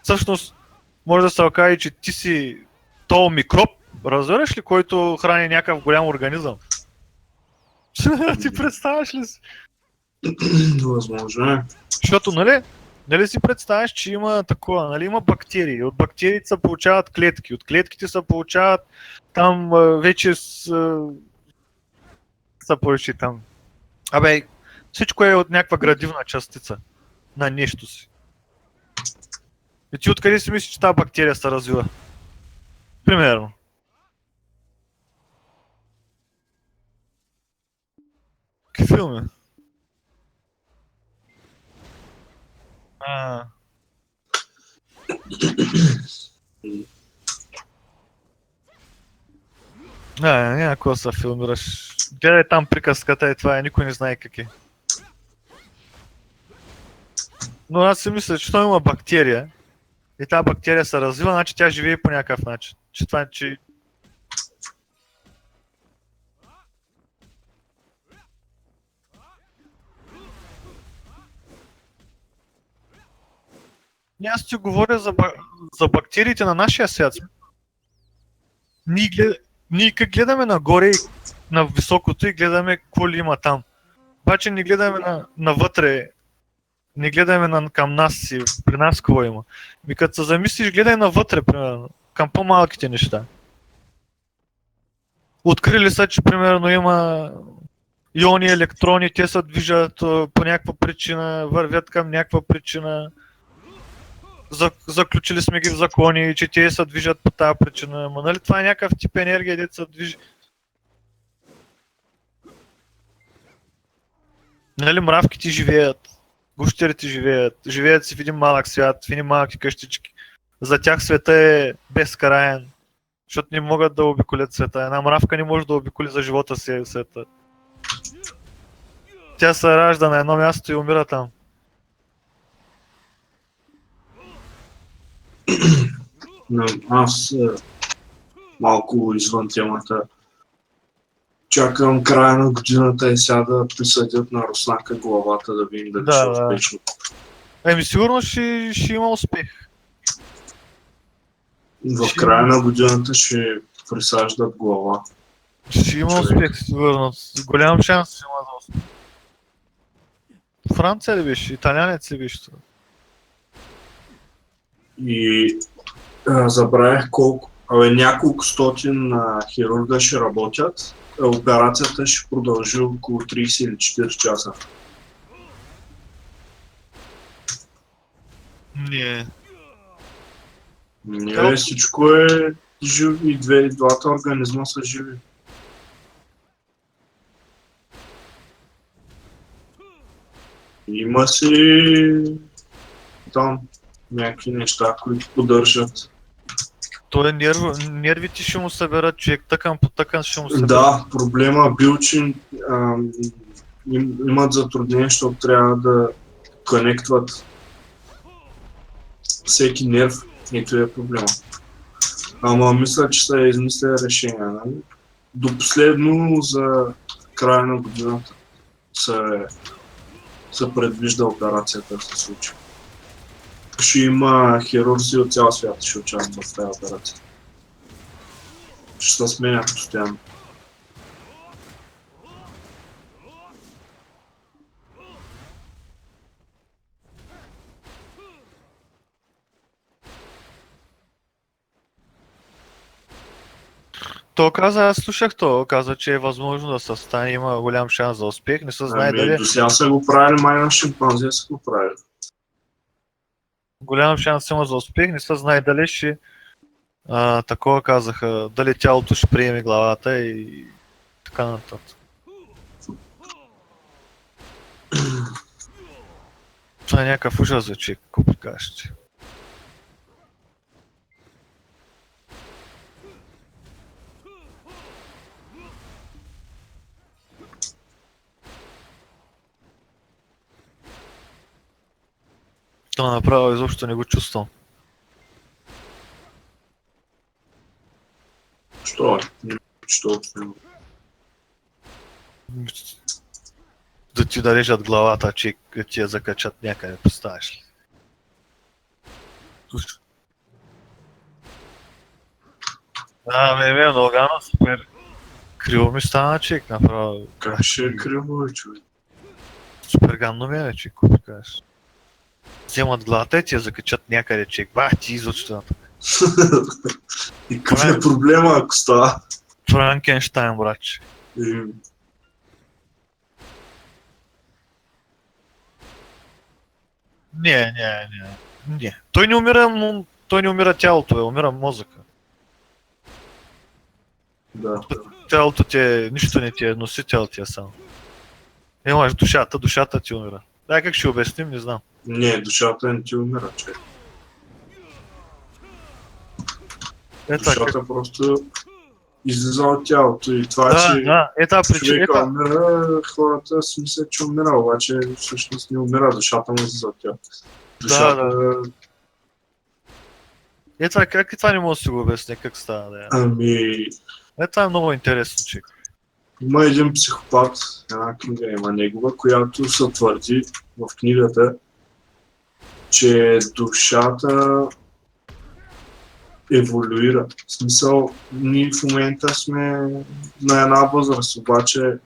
Всъщност, може да се окаже, че ти си то микроб, разбираш ли, който храни някакъв голям организъм. Ти представяш ли си? Възможно е. Защото, нали си представяш, че има такова, нали има бактерии. От бактериите се получават клетки, от клетките се получават там вече са повече там. Абе, всичко е от някаква градивна частица на нещо си. И ти откъде си мислиш, че тази бактерия се развива? Примерно. Какви филми? Няма какво се филмираш. Гледай там приказката и това е, никой не знае как е. Но аз си мисля, че той има бактерия и тази бактерия се развива, значи тя живее по някакъв начин. Че това, че... Не, аз ти говоря за бактериите на нашия свят. Ние как гледаме нагоре и на високото и гледаме какво ли има там. Обаче не гледаме навътре, не гледаме към нас и при нас какво има. И като се замислиш, гледай навътре, примерно, към по-малките неща. Открили са, че примерно има иони, електрони, те се движат по някаква причина, вървят към някаква причина. Заключили сме ги в закони, че те се движат по тази причина. Ама нали това е някакъв тип енергия, дето се движи. Нали мравките живеят, гущерите живеят си в един малък свят, в един малки къщички. За тях света е безкраен, защото не могат да обиколят света. Една мравка не може да обиколи за живота си света. Тя се ражда на едно място и умира там. Аз малко извън темата. Чакам края на годината и сега да присъдят на Руснака главата, да видим дали ще е успешно. Еми сигурно ще има успех. В края на годината ще присаждат глава. Ще има успех, сигурно. Голям шанс ще има за успех. Франция ли беше? Италянец ли беше? И забравях колко, няколко стотин хирурга ще работят. Операцията ще продължи около 30 или 40 часа. Не, всичко е живо и двата организма са живи. Има си там някакви неща, които поддържат. Той нервите ще му съберат, човек тъкан по тъкан ще му съберат. Да, проблема бил, че имат затруднение, защото трябва да конектват всеки нерв. Ето е проблема. Ама мисля, че са измисля решение. Нали? До последно за края на годината се предвижда операцията да се случи. Ще има хирурзи от цял свят, ще участват в тази операция. Ще се сменят постоянно. То каза, аз слушах то, каза, че е възможно да се стане, има голям шанс за успех, не се знае дали... До сега са го правили, май на шимпанзе са го правили. Голям шанс има за успех, не се знае дали ще... такова казаха, дали тялото ще приеме главата и така нататък. Това е някакъв ужас, вече, какво кажете. Това направо изобщо не го чувствам. Що? Що? Да ти да режат главата, че ти я закачат някъде, представяш ли? много супер. Криво ми стана, човек, направо. Как ще е криво, човек? Супер гадно ми е, човек, какво кажеш. Вземат главата и ти я закачат някъде, човек. Бах ти изочта. И какъв е проблема, ако става? Франкенщайн, братче. И... Не. Той не умира тялото, умира мозъка. Да. Тялото нищо не ти е носител, ти е само. Имаш душата ти умира. Дай как ще обясним, не знам. Не, душата не ти умира, човек. Душата просто излиза от тялото и това, че човека умира, хората си мислят, че умира, обаче всъщност не умира, душата му излиза от тялото. Душата... как и това не мога да си го обясня, как става, да. Ами... Това е много интересно, човек. Има един психопат, една книга има негова, която се твърди в книгата, че душата еволюира. В смисъл, ние в момента сме на една възраст, обаче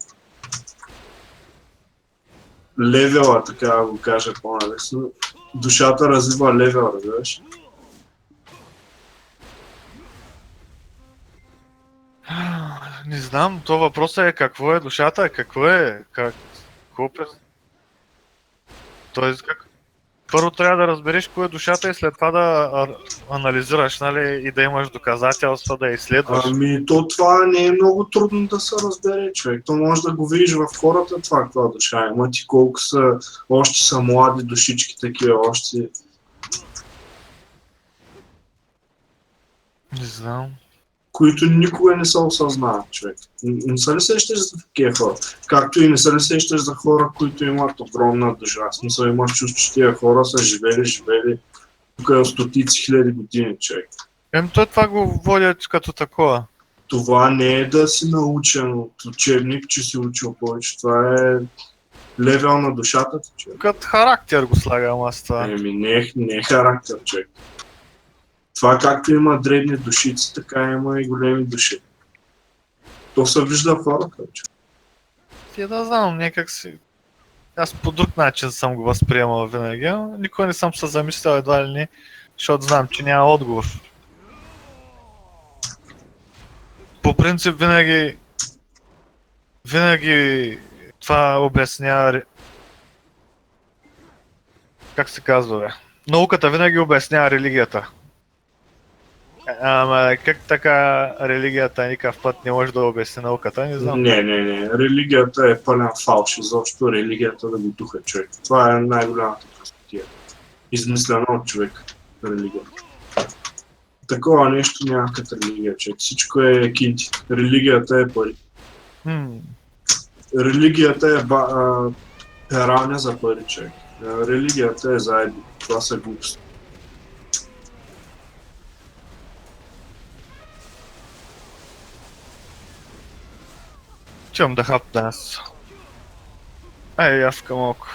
левела, така да го кажа по-навесно, душата развива левел, разбираш? Не знам, то въпросът е какво е душата, Тоест, първо трябва да разбереш кое е душата и след това да анализираш, нали, и да имаш доказателства, да изследваш. Ами това не е много трудно да се разбере, човек. То може да го видиш в хората това, каква душа има. Ти колко още са млади душички такива, още... Не знам. Които никога не се осъзнават, човек. Не са ли сещаш за такива хора? Както и не са ли сещаш за хора, които имат огромна душа. В смисъл имаш чувство, че тия хора са живели тук стотици хиляди години, човек. Това го водят като такова. Това не е да си научен от учебник, че си учил повече. Това е левел на душата ти, човек. Като характер го слагам аз това. Не е характер, човек. Това както има дребни душици, така има и големи души. То се вижда в хората, човек. Ти да знам, някак си... Аз по друг начин съм го възприемал винаги, но никога не съм се замислял едва ли не, защото знам, че няма отговор. По принцип винаги това обяснява... Как се казва, бе? Науката винаги обяснява религията. Ама как така религията никакъв път не може да обясни науката, не знам. Не. Религията е пълен фалш, изобщо религията да го духа човек. Това е най-голямата простотия. Измислена от човек религията. Такова нещо няма като религия, човек. Всичко е кинти. Религията е пари. Религията е пералня за пари, човек. Религията е заедно. Това са глупости. Чем да хапна аз. Ай, явка малко.